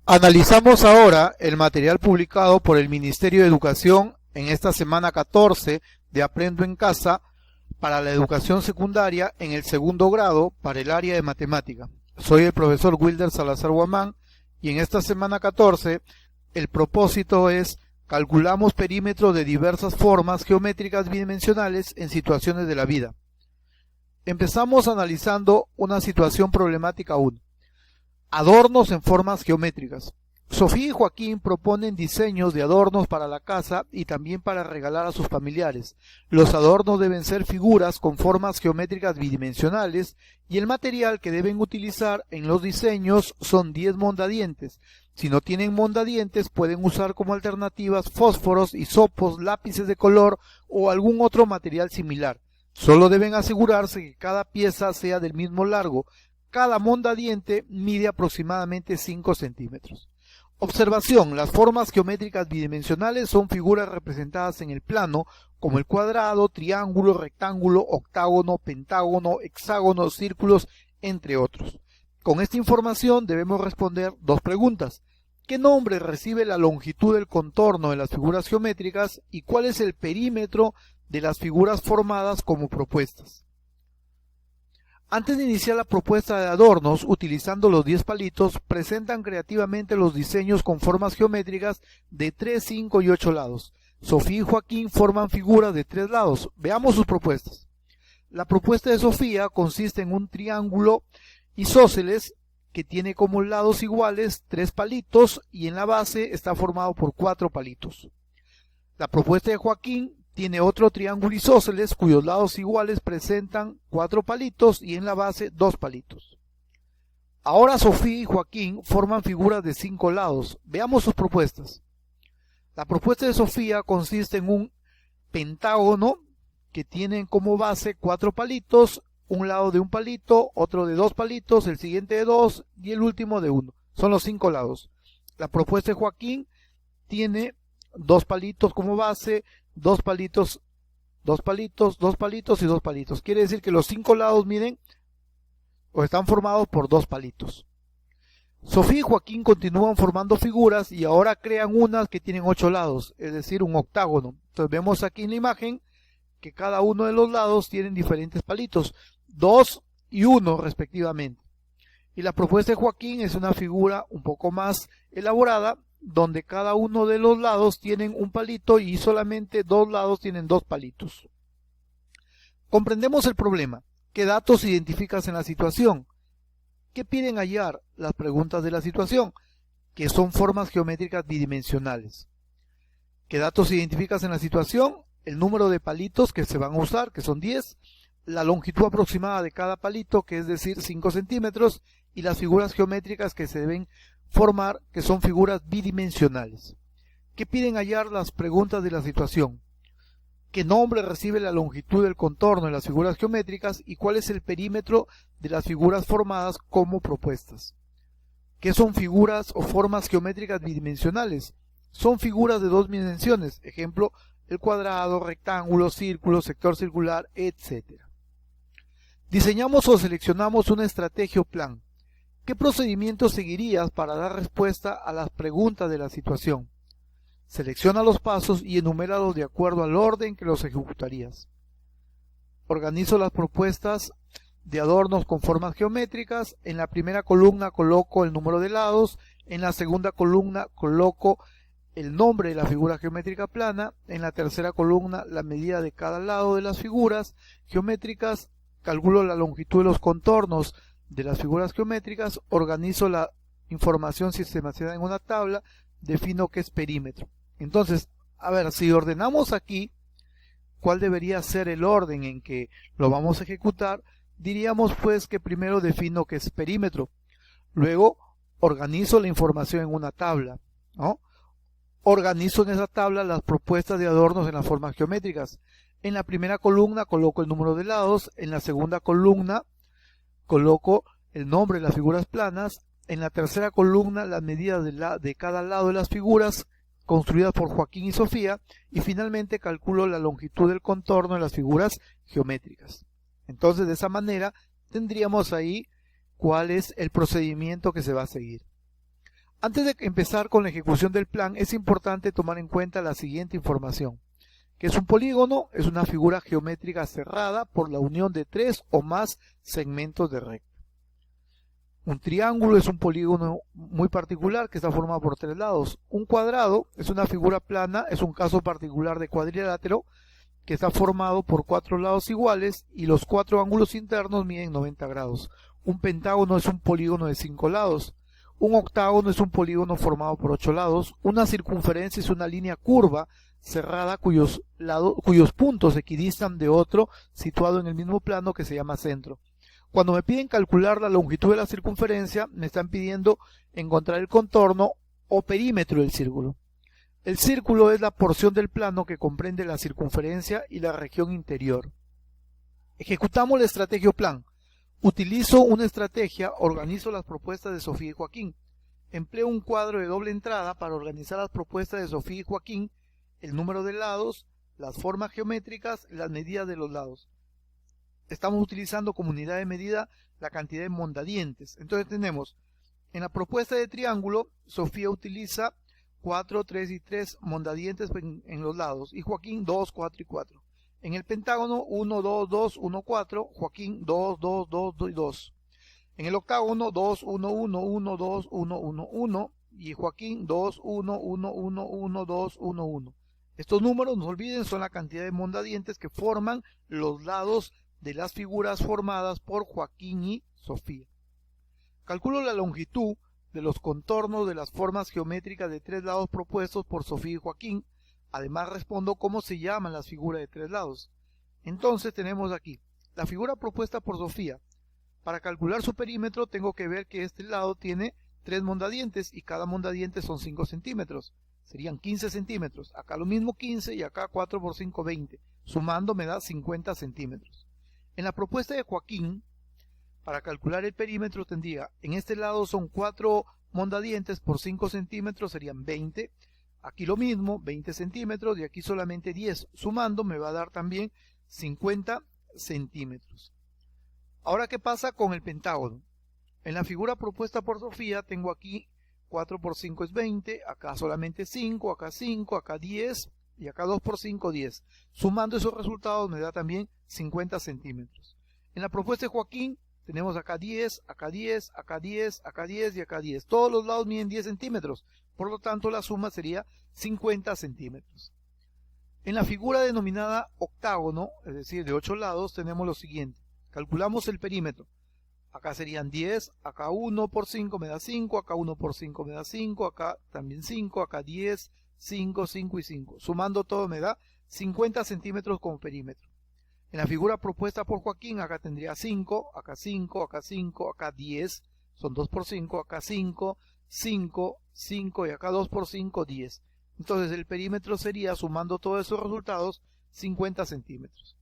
Analizamos ahora el material publicado por el Ministerio de Educación en esta semana 14 de Aprendo en Casa para la educación secundaria en el segundo grado para el área de matemática. Soy el profesor Wilder Salazar Guamán y en esta semana 14 el propósito es calculamos perímetros de diversas formas geométricas bidimensionales en situaciones de la vida. Empezamos analizando una situación problemática 1. Adornos en formas geométricas. Sofía y Joaquín proponen diseños de adornos para la casa y también para regalar a sus familiares. Los adornos deben ser figuras con formas geométricas bidimensionales y el material que deben utilizar en los diseños son 10 mondadientes. Si no tienen mondadientes, pueden usar como alternativas fósforos, hisopos, lápices de color o algún otro material similar. Solo deben asegurarse que cada pieza sea del mismo largo. Cada mondadiente mide aproximadamente 5 centímetros. Observación: las formas geométricas bidimensionales son figuras representadas en el plano como el cuadrado, triángulo, rectángulo, octágono, pentágono, hexágono, círculos, entre otros. Con esta información debemos responder dos preguntas. ¿Qué nombre recibe la longitud del contorno de las figuras geométricas y cuál es el perímetro de las figuras formadas como propuestas? Antes de iniciar la propuesta de adornos, utilizando los 10 palitos, presentan creativamente los diseños con formas geométricas de 3, 5 y 8 lados. Sofía y Joaquín forman figuras de 3 lados. Veamos sus propuestas. La propuesta de Sofía consiste en un triángulo isósceles que tiene como lados iguales 3 palitos y en la base está formado por 4 palitos. La propuesta de Joaquín tiene otro triángulo isósceles cuyos lados iguales presentan 4 palitos y en la base 2 palitos. Ahora Sofía y Joaquín forman figuras de 5 lados. Veamos sus propuestas. La propuesta de Sofía consiste en un pentágono que tiene como base 4 palitos, un lado de un palito, otro de 2 palitos, el siguiente de 2 y el último de 1. Son los 5 lados. La propuesta de Joaquín tiene 2 palitos como base, 2 palitos, 2 palitos, 2 palitos y 2 palitos. Quiere decir que los 5 lados, miren, o están formados por 2 palitos. Sofía y Joaquín continúan formando figuras y ahora crean unas que tienen 8 lados, es decir, un octágono. Entonces vemos aquí en la imagen que cada uno de los lados tienen diferentes palitos, 2 y 1 respectivamente. Y la propuesta de Joaquín es una figura un poco más elaborada, donde cada uno de los lados tienen un palito y solamente 2 lados tienen 2 palitos. Comprendemos el problema. ¿Qué datos identificas en la situación? ¿Qué piden hallar? Las preguntas de la situación, que son formas geométricas bidimensionales. ¿Qué datos identificas en la situación? El número de palitos que se van a usar, que son 10, la longitud aproximada de cada palito, que es decir 5 centímetros, y las figuras geométricas que se deben formar, que son figuras bidimensionales. ¿Qué piden hallar? Las preguntas de la situación. ¿Qué nombre recibe la longitud del contorno de las figuras geométricas y cuál es el perímetro de las figuras formadas como propuestas? ¿Qué son figuras o formas geométricas bidimensionales? Son figuras de 2 dimensiones, ejemplo, el cuadrado, rectángulo, círculo, sector circular, etc. Diseñamos o seleccionamos una estrategia o plan. ¿Qué procedimiento seguirías para dar respuesta a las preguntas de la situación? Selecciona los pasos y enuméralos de acuerdo al orden que los ejecutarías. Organizo las propuestas de adornos con formas geométricas. En la primera columna coloco el número de lados, en la segunda columna coloco el nombre de la figura geométrica plana, en la tercera columna la medida de cada lado de las figuras geométricas, calculo la longitud de los contornos de las figuras geométricas, organizo la información sistematizada en una tabla, defino qué es perímetro. Entonces, a ver, si ordenamos aquí cuál debería ser el orden en que lo vamos a ejecutar, diríamos pues que primero defino qué es perímetro, luego organizo la información en una tabla, ¿no? Organizo en esa tabla las propuestas de adornos en las formas geométricas. En la primera columna coloco el número de lados, en la segunda columna coloco el nombre de las figuras planas, en la tercera columna las medidas de cada lado de las figuras construidas por Joaquín y Sofía y finalmente calculo la longitud del contorno de las figuras geométricas. Entonces de esa manera tendríamos ahí cuál es el procedimiento que se va a seguir. Antes de empezar con la ejecución del plan, es importante tomar en cuenta la siguiente información. Que es un polígono, es una figura geométrica cerrada por la unión de tres o más segmentos de recta. Un triángulo es un polígono muy particular que está formado por tres lados. Un cuadrado es una figura plana, es un caso particular de cuadrilátero que está formado por cuatro lados iguales y los cuatro ángulos internos miden 90 grados. Un pentágono es un polígono de 5 lados. Un octágono es un polígono formado por 8 lados. Una circunferencia es una línea curva cerrada cuyos puntos equidistan de otro situado en el mismo plano que se llama centro. Cuando me piden calcular la longitud de la circunferencia, me están pidiendo encontrar el contorno o perímetro del círculo. El círculo es la porción del plano que comprende la circunferencia y la región interior. Ejecutamos la estrategia o plan. Utilizo una estrategia, organizo las propuestas de Sofía y Joaquín. Empleo un cuadro de doble entrada para organizar las propuestas de Sofía y Joaquín, el número de lados, las formas geométricas, las medidas de los lados. Estamos utilizando como unidad de medida la cantidad de mondadientes. Entonces tenemos, en la propuesta de triángulo, Sofía utiliza 4, 3 y 3 mondadientes en los lados y Joaquín 2, 4 y 4. En el pentágono 1, 2, 2, 1, 4, Joaquín 2, 2, 2, 2 y 2. En el octágono 2, 1, 1, 1, 2, 1, 1, 1 y Joaquín 2, 1, 1, 1, 1, 2, 1, 1. Estos números, no olviden, son la cantidad de mondadientes que forman los lados de las figuras formadas por Joaquín y Sofía. Calculo la longitud de los contornos de las formas geométricas de tres lados propuestos por Sofía y Joaquín. Además respondo cómo se llaman las figuras de tres lados. Entonces tenemos aquí la figura propuesta por Sofía. Para calcular su perímetro tengo que ver que este lado tiene 3 mondadientes y cada mondadiente son 5 centímetros. Serían 15 centímetros. Acá lo mismo 15 y acá 4 por 5, 20. Sumando me da 50 centímetros. En la propuesta de Joaquín, para calcular el perímetro tendría, en este lado son 4 mondadientes por 5 centímetros, serían 20. Aquí lo mismo, 20 centímetros y aquí solamente 10. Sumando me va a dar también 50 centímetros. Ahora, ¿qué pasa con el pentágono? En la figura propuesta por Sofía tengo aquí 4 por 5 es 20, acá solamente 5, acá 10 y acá 2 por 5, 10. Sumando esos resultados me da también 50 centímetros. En la propuesta de Joaquín tenemos acá 10, acá 10, acá 10, acá 10 y acá 10. Todos los lados miden 10 centímetros, por lo tanto la suma sería 50 centímetros. En la figura denominada octágono, es decir, de 8 lados, tenemos lo siguiente. Calculamos el perímetro. Acá serían 10, acá 1 por 5 me da 5, acá 1 por 5 me da 5, acá también 5, acá 10, 5, 5 y 5. Sumando todo me da 50 centímetros como perímetro. En la figura propuesta por Joaquín, acá tendría 5, acá 5, acá 5, acá 10, son 2 por 5, acá 5, 5, 5 y acá 2 por 5, 10. Entonces el perímetro sería, sumando todos esos resultados, 50 centímetros.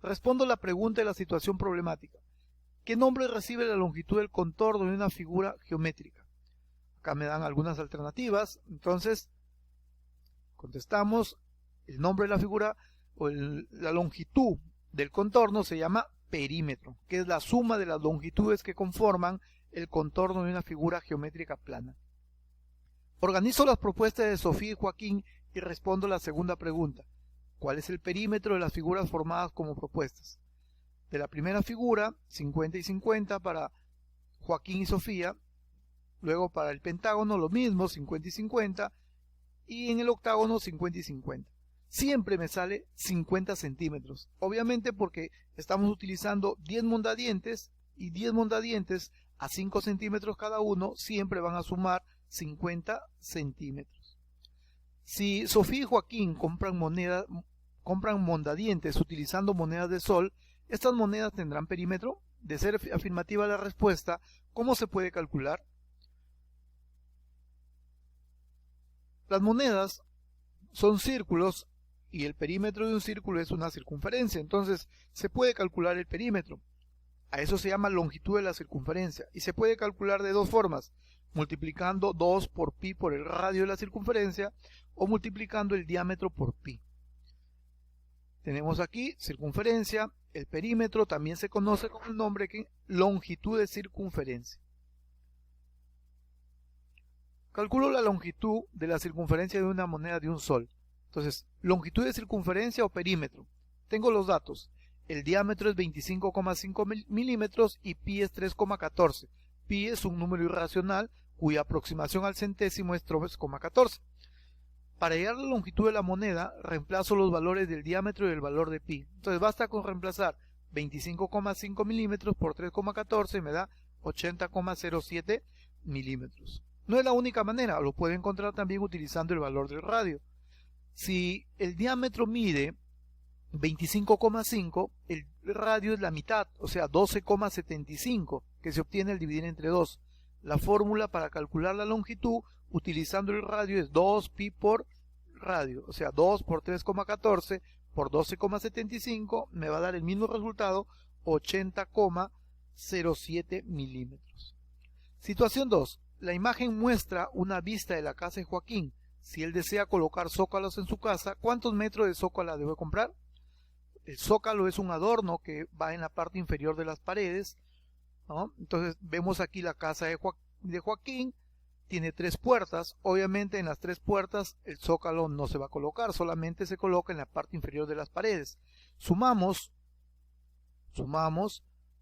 Respondo la pregunta de la situación problemática. ¿Qué nombre recibe la longitud del contorno de una figura geométrica? Acá me dan algunas alternativas, entonces contestamos, el nombre de la figura o la longitud del contorno se llama perímetro, que es la suma de las longitudes que conforman el contorno de una figura geométrica plana. Organizo las propuestas de Sofía y Joaquín y respondo la segunda pregunta. ¿Cuál es el perímetro de las figuras formadas como propuestas? De la primera figura, 50 y 50 para Joaquín y Sofía. Luego para el pentágono lo mismo, 50 y 50. Y en el octágono 50 y 50. Siempre me sale 50 centímetros. Obviamente porque estamos utilizando 10 mondadientes y 10 mondadientes a 5 centímetros cada uno siempre van a sumar 50 centímetros. Si Sofía y Joaquín compran mondadientes utilizando monedas de sol, ¿estas monedas tendrán perímetro? De ser afirmativa la respuesta, ¿cómo se puede calcular? Las monedas son círculos y el perímetro de un círculo es una circunferencia, entonces se puede calcular el perímetro. A eso se llama longitud de la circunferencia y se puede calcular de dos formas, multiplicando 2 por pi por el radio de la circunferencia o multiplicando el diámetro por pi. Tenemos aquí circunferencia, el perímetro también se conoce con el nombre que longitud de circunferencia. Calculo la longitud de la circunferencia de una moneda de un sol. Entonces, longitud de circunferencia o perímetro. Tengo los datos. El diámetro es 25,5 milímetros y pi es 3,14. Pi es un número irracional cuya aproximación al centésimo es 3,14. Para hallar la longitud de la moneda, reemplazo los valores del diámetro y del valor de pi. Entonces basta con reemplazar 25,5 milímetros por 3,14 y me da 80,07 milímetros. No es la única manera, lo puedo encontrar también utilizando el valor del radio. Si el diámetro mide 25,5, el radio es la mitad, o sea 12,75, que se obtiene al dividir entre 2. La fórmula para calcular la longitud utilizando el radio es 2pi por radio, o sea 2 por 3,14 por 12,75 me va a dar el mismo resultado, 80,07 milímetros. Situación 2. La imagen muestra una vista de la casa de Joaquín. Si él desea colocar zócalos en su casa, ¿cuántos metros de zócalo debe comprar? El zócalo es un adorno que va en la parte inferior de las paredes, ¿no? Entonces vemos aquí la casa de Joaquín, tiene 3 puertas. Obviamente en las 3 puertas el zócalo no se va a colocar, solamente se coloca en la parte inferior de las paredes. Sumamos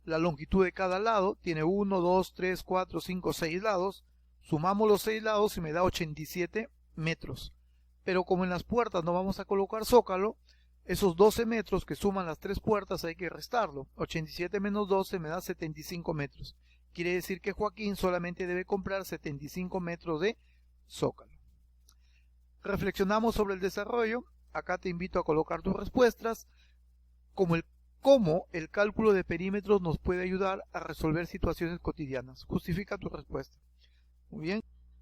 la longitud de cada lado, tiene 1, 2, 3, 4, 5, 6 lados. Sumamos los 6 lados y me da 87 metros. Pero como en las puertas no vamos a colocar zócalo, esos 12 metros que suman las 3 puertas hay que restarlo. 87 menos 12 me da 75 metros. Quiere decir que Joaquín solamente debe comprar 75 metros de zócalo. Reflexionamos sobre el desarrollo. Acá te invito a colocar tus respuestas. Cómo el cálculo de perímetros nos puede ayudar a resolver situaciones cotidianas. Justifica tu respuesta. Muy bien.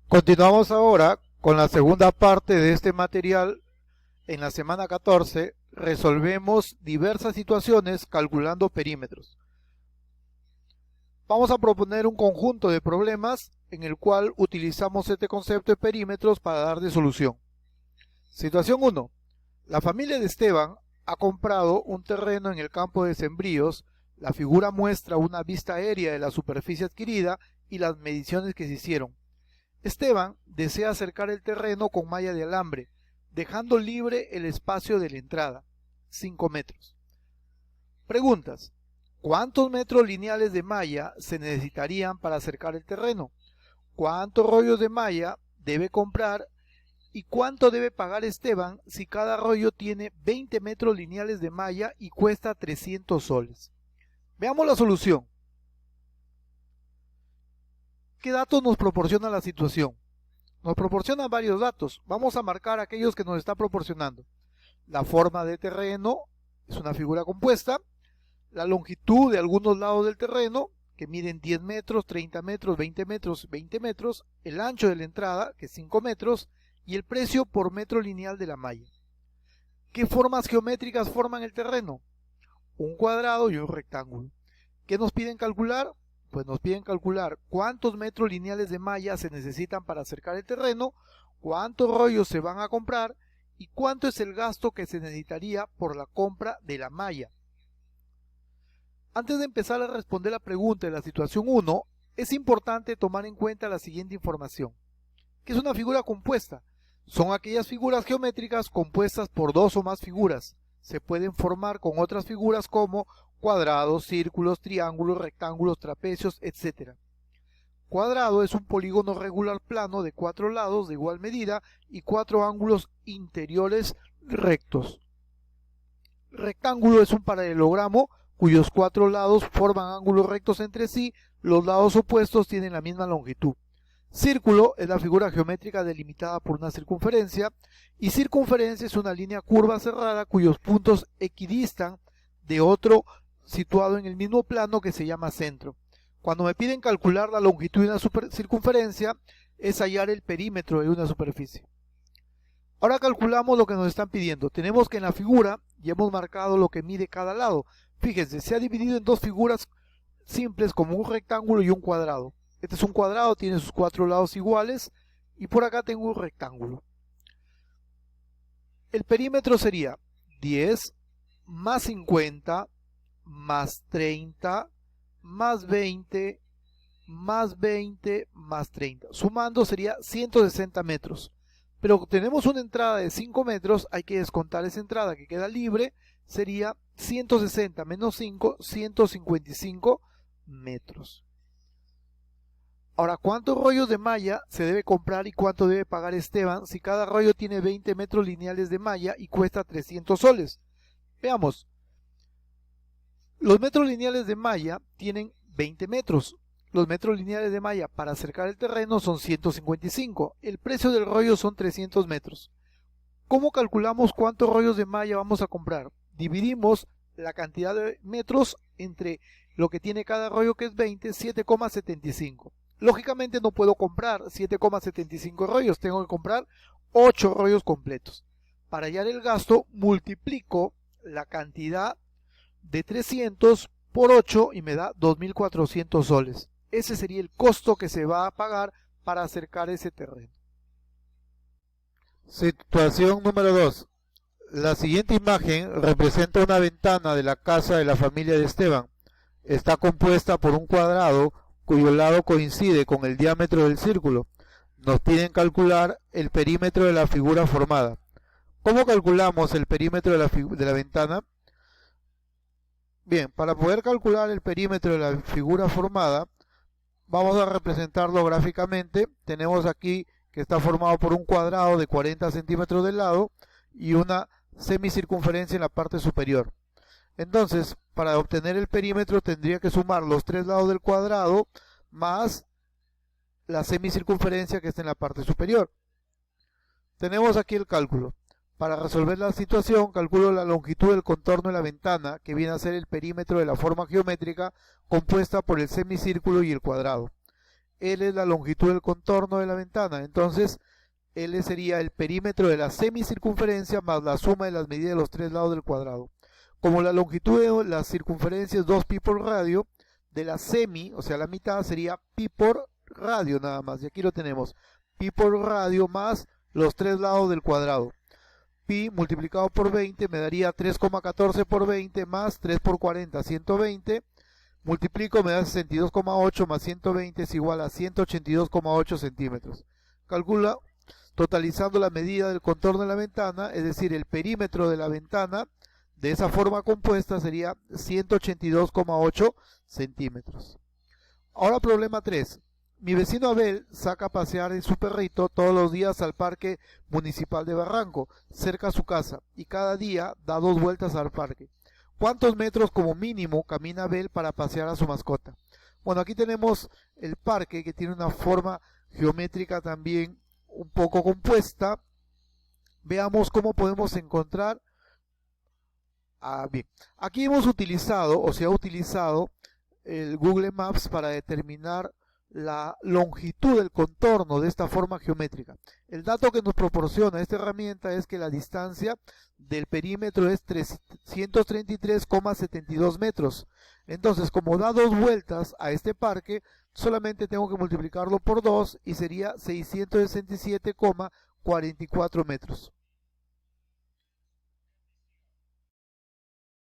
Continuamos ahora con la segunda parte de este material. En la semana 14 resolvemos diversas situaciones calculando perímetros. Vamos a proponer un conjunto de problemas en el cual utilizamos este concepto de perímetros para dar de solución. Situación 1. La familia de Esteban ha comprado un terreno en el campo de sembríos. La figura muestra una vista aérea de la superficie adquirida y las mediciones que se hicieron. Esteban desea acercar el terreno con malla de alambre, dejando libre el espacio de la entrada, 5 metros. Preguntas. ¿Cuántos metros lineales de malla se necesitarían para acercar el terreno? ¿Cuántos rollos de malla debe comprar? ¿Y cuánto debe pagar Esteban si cada rollo tiene 20 metros lineales de malla y cuesta 300 soles? Veamos la solución. ¿Qué datos nos proporciona la situación? Nos proporciona varios datos. Vamos a marcar aquellos que nos está proporcionando. La forma de terreno es una figura compuesta. La longitud de algunos lados del terreno, que miden 10 metros, 30 metros, 20 metros, 20 metros. El ancho de la entrada, que es 5 metros. Y el precio por metro lineal de la malla. ¿Qué formas geométricas forman el terreno? Un cuadrado y un rectángulo. ¿Qué nos piden calcular? Pues nos piden calcular cuántos metros lineales de malla se necesitan para acercar el terreno, cuántos rollos se van a comprar y cuánto es el gasto que se necesitaría por la compra de la malla. Antes de empezar a responder la pregunta de la situación 1, es importante tomar en cuenta la siguiente información. ¿Qué es una figura compuesta? Son aquellas figuras geométricas compuestas por 2 o más figuras. Se pueden formar con otras figuras como cuadrados, círculos, triángulos, rectángulos, trapecios, etc. Cuadrado es un polígono regular plano de 4 lados de igual medida y 4 ángulos interiores rectos. Rectángulo es un paralelogramo cuyos 4 lados forman ángulos rectos entre sí, los lados opuestos tienen la misma longitud. Círculo es la figura geométrica delimitada por una circunferencia y circunferencia es una línea curva cerrada cuyos puntos equidistan de otro situado en el mismo plano que se llama centro. Cuando me piden calcular la longitud de una circunferencia es hallar el perímetro de una superficie. Ahora calculamos lo que nos están pidiendo. Tenemos que en la figura ya hemos marcado lo que mide cada lado. Fíjense, se ha dividido en 2 figuras simples como un rectángulo y un cuadrado. Este es un cuadrado, tiene sus 4 lados iguales y por acá tengo un rectángulo. El perímetro sería 10 más 50 más 30 más 20 más 20 más 30. Sumando sería 160 metros. Pero tenemos una entrada de 5 metros, hay que descontar esa entrada que queda libre, sería 160 menos 5, 155 metros. Ahora, ¿cuántos rollos de malla se debe comprar y cuánto debe pagar Esteban si cada rollo tiene 20 metros lineales de malla y cuesta 300 soles? Veamos. Los metros lineales de malla tienen 20 metros. Los metros lineales de malla para cercar el terreno son 155. El precio del rollo son 300 metros. ¿Cómo calculamos cuántos rollos de malla vamos a comprar? Dividimos la cantidad de metros entre lo que tiene cada rollo, que es 20, 7,75. Lógicamente no puedo comprar 7,75 rollos, tengo que comprar 8 rollos completos. Para hallar el gasto, multiplico la cantidad de 300 por 8 y me da 2.400 soles. Ese sería el costo que se va a pagar para acercar ese terreno. Situación número 2. La siguiente imagen representa una ventana de la casa de la familia de Esteban. Está compuesta por un cuadrado cuyo lado coincide con el diámetro del círculo. Nos piden calcular el perímetro de la figura formada. ¿Cómo calculamos el perímetro de la ventana? Bien, para poder calcular el perímetro de la figura formada, vamos a representarlo gráficamente. Tenemos aquí que está formado por un cuadrado de 40 centímetros de lado y una semicircunferencia en la parte superior. Entonces, para obtener el perímetro tendría que sumar los tres lados del cuadrado más la semicircunferencia que está en la parte superior. Tenemos aquí el cálculo. Para resolver la situación, calculo la longitud del contorno de la ventana, que viene a ser el perímetro de la forma geométrica compuesta por el semicírculo y el cuadrado. L es la longitud del contorno de la ventana, entonces L sería el perímetro de la semicircunferencia más la suma de las medidas de los tres lados del cuadrado. Como la longitud de la circunferencia es 2pi por radio, de la semi, o sea la mitad, sería pi por radio nada más. Y aquí lo tenemos, pi por radio más los tres lados del cuadrado. Pi multiplicado por 20 me daría 3,14 por 20 más 3 por 40, 120. Multiplico, me da 62,8 más 120 es igual a 182,8 centímetros. Calcula totalizando la medida del contorno de la ventana, es decir, el perímetro de la ventana de esa forma compuesta sería 182,8 centímetros. Ahora problema 3. Mi vecino Abel saca a pasear en su perrito todos los días al Parque Municipal de Barranco, cerca a su casa, y cada día da 2 vueltas al parque. ¿Cuántos metros como mínimo camina Abel para pasear a su mascota? Bueno, aquí tenemos el parque, que tiene una forma geométrica también un poco compuesta. Veamos cómo podemos encontrar. Bien, aquí hemos utilizado, o se ha utilizado, el Google Maps para determinar la longitud del contorno de esta forma geométrica. El dato que nos proporciona esta herramienta es que la distancia del perímetro es 333,72 metros. Entonces, como da 2 vueltas a este parque, solamente tengo que multiplicarlo por 2 y sería 667,44 metros.